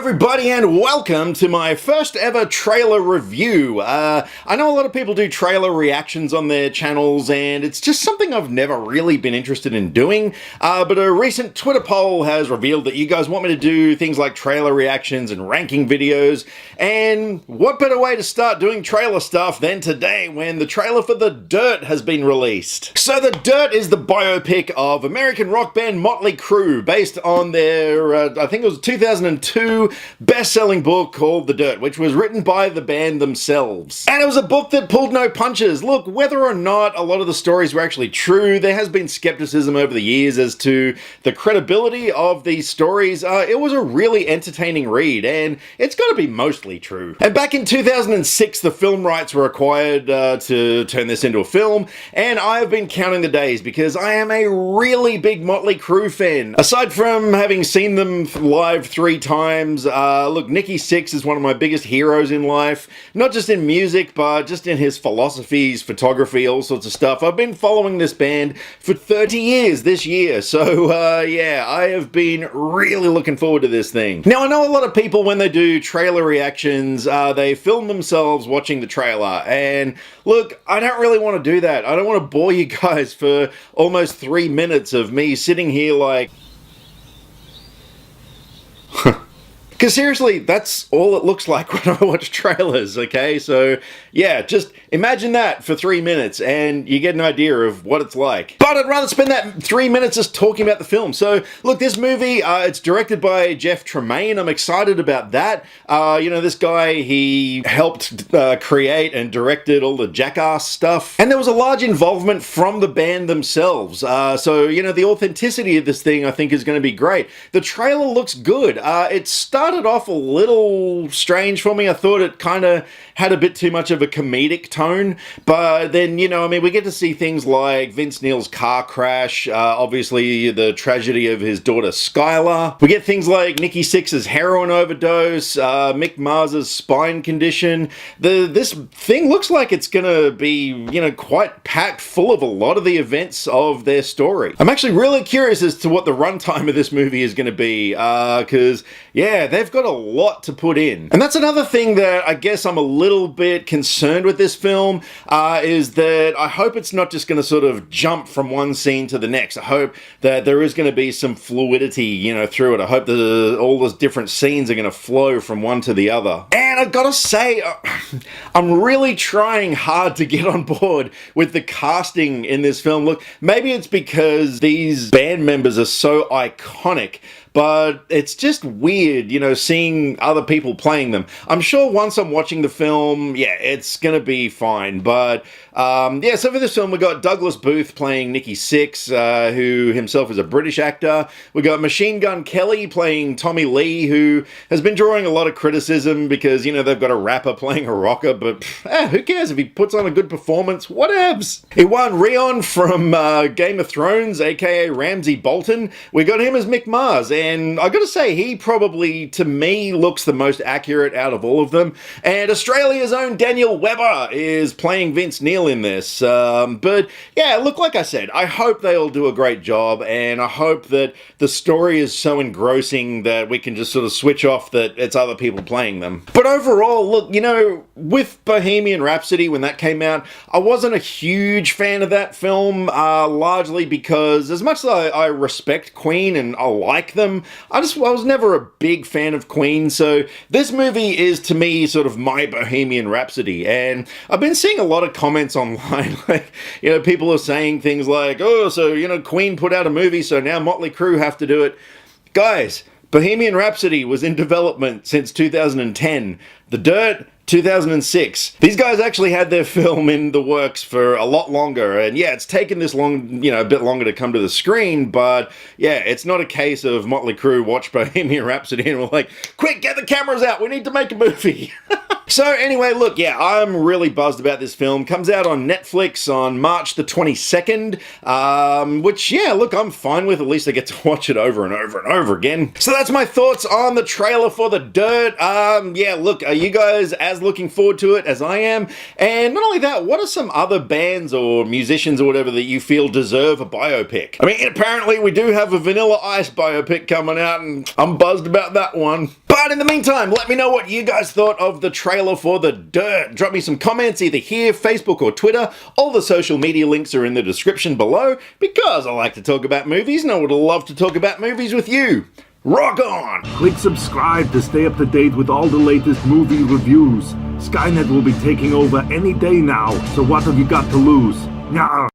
everybody and welcome to my first ever trailer review. I know a lot of people do trailer reactions on their channels and it's just something I've never really been interested in doing, but a recent Twitter poll has revealed that you guys want me to do things like trailer reactions and ranking videos, and what better way to start doing trailer stuff than today when the trailer for The Dirt has been released. So The Dirt is the biopic of American rock band Mötley Crüe based on their, I think it was 2002 best-selling book called The Dirt, which was written by the band themselves. And it was a book that pulled no punches. Look, whether or not a lot of the stories were actually true, there has been skepticism over the years as to the credibility of these stories. It was a really entertaining read, and it's got to be mostly true. And back in 2006, the film rights were acquired to turn this into a film, and I have been counting the days because I am a really big Mötley Crüe fan. Aside from having seen them live 3 times, look, Nikki Sixx is one of my biggest heroes in life, not just in music, but just in his philosophies, photography, all sorts of stuff. I've been following this band for 30 years this year, so yeah, I have been really looking forward to this thing. Now, I know a lot of people, when they do trailer reactions, they film themselves watching the trailer, and look, I don't really want to do that. I don't want to bore you guys for almost 3 minutes of me sitting here like... Because seriously, that's all it looks like when I watch trailers, okay? So yeah, just imagine that for 3 minutes and you get an idea of what it's like. But I'd rather spend that 3 minutes just talking about the film. So look, this movie, it's directed by Jeff Tremaine. I'm excited about that. You know, this guy, he helped create and directed all the Jackass stuff. And there was a large involvement from the band themselves. So, you know, the authenticity of this thing, I think, is going to be great. The trailer looks good. It started off a little strange for me. I thought it kind of had a bit too much of a comedic tone, but then, you know, I mean, we get to see things like Vince Neil's car crash, obviously the tragedy of his daughter Skylar. We get things like Nikki Sixx's heroin overdose, Mick Mars's spine condition. This thing looks like it's gonna be, you know, quite packed full of a lot of the events of their story. I'm actually really curious as to what the runtime of this movie is gonna be, because yeah, they've got a lot to put in. And that's another thing that I guess I'm a little bit concerned with this film, is that I hope it's not just going to sort of jump from one scene to the next. I hope that there is going to be some fluidity, you know, through it. I hope that all those different scenes are going to flow from one to the other. And I gotta say, I'm really trying hard to get on board with the casting in this film. Look, maybe it's because these band members are so iconic, but it's just weird, you know, seeing other people playing them. I'm sure once I'm watching the film, yeah, it's gonna be fine, but yeah, so for this film we got Douglas Booth playing Nikki Sixx, who himself is a British actor. We got Machine Gun Kelly playing Tommy Lee, who has been drawing a lot of criticism because, you know, they've got a rapper playing a rocker, but who cares if he puts on a good performance? Whatevs. Iwan Rheon from Game of Thrones, aka Ramsay Bolton. We got him as Mick Mars, and I gotta say, he probably, to me, looks the most accurate out of all of them. And Australia's own Daniel Webber is playing Vince Neil in this. But yeah, look, like I said, I hope they all do a great job, and I hope that the story is so engrossing that we can just sort of switch off that it's other people playing them. But overall, look, you know, with Bohemian Rhapsody, when that came out, I wasn't a huge fan of that film, largely because as much as I respect Queen and I like them, I was never a big fan of Queen, so this movie is, to me, sort of my Bohemian Rhapsody. And I've been seeing a lot of comments online, like, you know, people are saying things like, oh, so, you know, Queen put out a movie, so now Mötley Crüe have to do it. Guys, Bohemian Rhapsody was in development since 2010. The Dirt, 2006. These guys actually had their film in the works for a lot longer, and yeah, it's taken this long, you know, a bit longer to come to the screen, but yeah, it's not a case of Mötley Crüe watched Bohemian Rhapsody and we're like, quick, get the cameras out, we need to make a movie. So anyway, look, yeah, I'm really buzzed about this film. Comes out on Netflix on March the 22nd, which, yeah, look, I'm fine with. At least I get to watch it over and over and over again. So that's my thoughts on the trailer for The Dirt. Yeah, look, are you guys as looking forward to it as I am? And not only that, what are some other bands or musicians or whatever that you feel deserve a biopic? I mean, apparently we do have a Vanilla Ice biopic coming out, and I'm buzzed about that one. But in the meantime, let me know what you guys thought of the trailer for The Dirt. Drop me some comments either here, Facebook, or Twitter. All the social media links are in the description below, because I like to talk about movies and I would love to talk about movies with you. Rock on! Click subscribe to stay up to date with all the latest movie reviews. Skynet will be taking over any day now, so what have you got to lose? Nyah.